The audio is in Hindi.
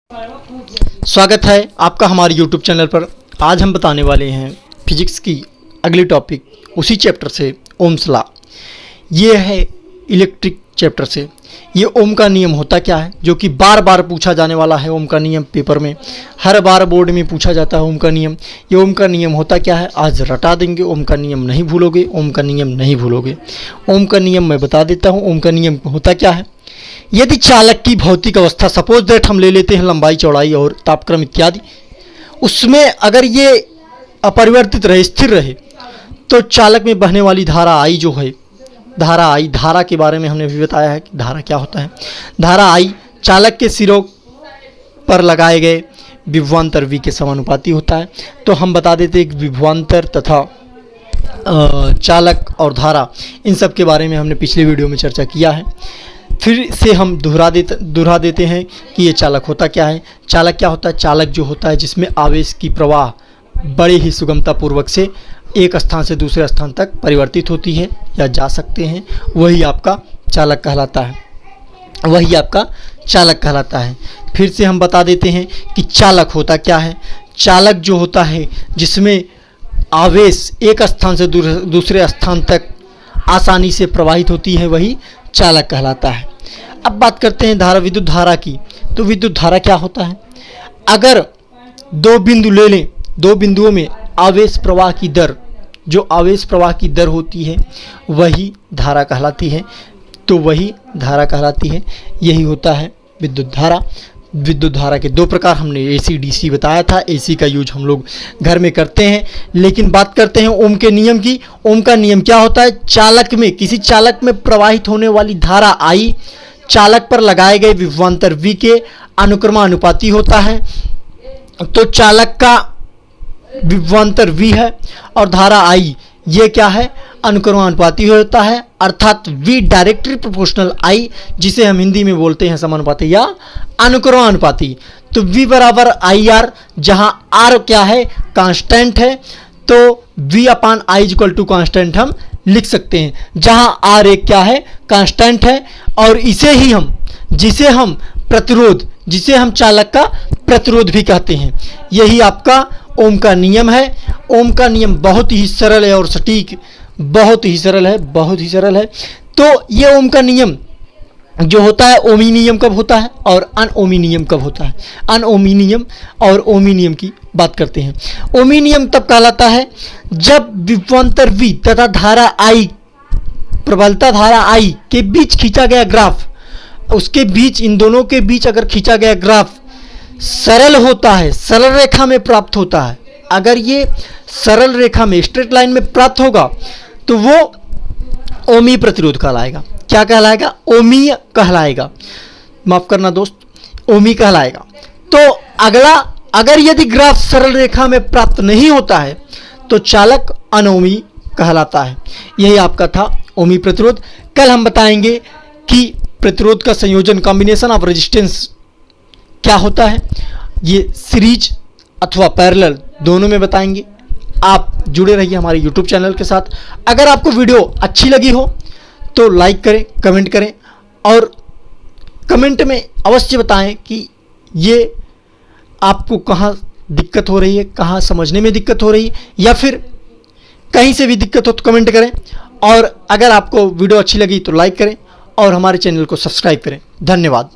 स्वागत है आपका हमारे YouTube चैनल पर। आज हम बताने वाले हैं फिजिक्स की अगली टॉपिक, उसी चैप्टर से ओम्स लॉ। ये है इलेक्ट्रिक चैप्टर से। ये ओम का नियम होता क्या है, जो कि बार बार पूछा जाने वाला है। ओम का नियम पेपर में हर बार बोर्ड में पूछा जाता है। ओम का नियम, ये ओम का नियम होता क्या है आज रटा देंगे। ओम का नियम नहीं भूलोगे, ओम का नियम नहीं भूलोगे। ओम का नियम मैं बता देता हूँ। ओम का नियम होता क्या है, यदि चालक की भौतिक अवस्था, सपोज दैट हम ले लेते हैं लंबाई चौड़ाई और तापक्रम इत्यादि, उसमें अगर ये अपरिवर्तित रहे, स्थिर रहे, तो चालक में बहने वाली धारा आई जो है, धारा आई, धारा के बारे में हमने भी बताया है कि धारा क्या होता है। धारा आई चालक के सिरों पर लगाए गए विभवांतर V के समानुपाती होता है। तो हम बता देते हैं कि विभवांतर तथा चालक और धारा, इन सब के बारे में हमने पिछले वीडियो में चर्चा किया है। फिर से हम दोहरा देते हैं कि ये चालक होता क्या है। चालक क्या होता है, चालक जो होता है जिसमें आवेश की प्रवाह बड़े ही सुगमता पूर्वक से एक स्थान से दूसरे स्थान तक परिवर्तित होती है या जा सकते हैं, वही आपका चालक कहलाता है। वही आपका चालक कहलाता है। फिर से हम बता देते हैं कि चालक होता क्या है। चालक जो होता है जिसमें आवेश एक स्थान से दूसरे स्थान तक आसानी से प्रवाहित होती है, वही चालक कहलाता है। अब बात करते हैं धारा, विद्युत धारा की। तो विद्युत धारा क्या होता है, अगर दो बिंदु ले लें, दो बिंदुओं में आवेश प्रवाह की दर, जो आवेश प्रवाह की दर होती है वही धारा कहलाती है। तो वही धारा कहलाती है। यही होता है विद्युत धारा। विद्युत धारा के दो प्रकार हमने AC DC बताया था। AC का यूज हम लोग घर में करते हैं, लेकिन बात करते हैं ओम के नियम की। ओम का नियम क्या होता है, चालक में, किसी चालक में प्रवाहित होने वाली धारा I चालक पर लगाए गए विभवांतर V के अनुक्रमानुपाती होता है। तो चालक का विभवांतर V है और धारा I ये क्या है, अनुक्रमानुपाती होता है, अर्थात V डायरेक्टली प्रोपोर्शनल I, जिसे हम हिंदी में बोलते हैं समानुपाती या अनुक्रमानुपाती। तो V बराबर IR, जहां R क्या है, कांस्टेंट है, तो V upon I equal to constant हम लिख सकते हैं, जहां R एक क्या है, कांस्टेंट है। और इसे ही हम, जिसे हम प्रतिरोध, जिसे हम चालक का प्रतिरोध भी कहते हैं। यही आपका ओम का नियम है। ओम का नियम बहुत ही सरल है और सटीक, बहुत ही सरल है, बहुत ही सरल है। तो ये ओम का नियम जो होता है, ओमी नियम कब होता है और अनओमी नियम कब होता है। अनओमी नियम और ओमी नियम की बात करते हैं। ओमी नियम तब कहलाता है जब विभवांतर V तथा धारा I, प्रबलता धारा I के बीच खींचा गया ग्राफ, उसके बीच, इन दोनों के बीच अगर खींचा गया ग्राफ सरल होता है, सरल रेखा में प्राप्त होता है। अगर ये सरल रेखा में, स्ट्रेट लाइन में प्राप्त होगा तो वो ओमी प्रतिरोध कहलाएगा। क्या कहलाएगा, ओमी कहलाएगा। माफ करना दोस्त, ओमी कहलाएगा। तो अगला, अगर यदि ग्राफ सरल रेखा में प्राप्त नहीं होता है तो चालक अनोमी कहलाता है। यही आपका था ओमी प्रतिरोध। कल हम बताएंगे कि प्रतिरोध का संयोजन, कॉम्बिनेशन ऑफ रेजिस्टेंस क्या होता है। ये सीरीज अथवा पैरेलल दोनों में बताएंगे। आप जुड़े रहिए हमारे YouTube चैनल के साथ। अगर आपको वीडियो अच्छी लगी हो तो लाइक करें, कमेंट करें और कमेंट में अवश्य बताएं कि ये आपको कहाँ दिक्कत हो रही है, कहाँ समझने में दिक्कत हो रही है, या फिर कहीं से भी दिक्कत हो तो कमेंट करें। और अगर आपको वीडियो अच्छी लगी तो लाइक करें और हमारे चैनल को सब्सक्राइब करें। धन्यवाद।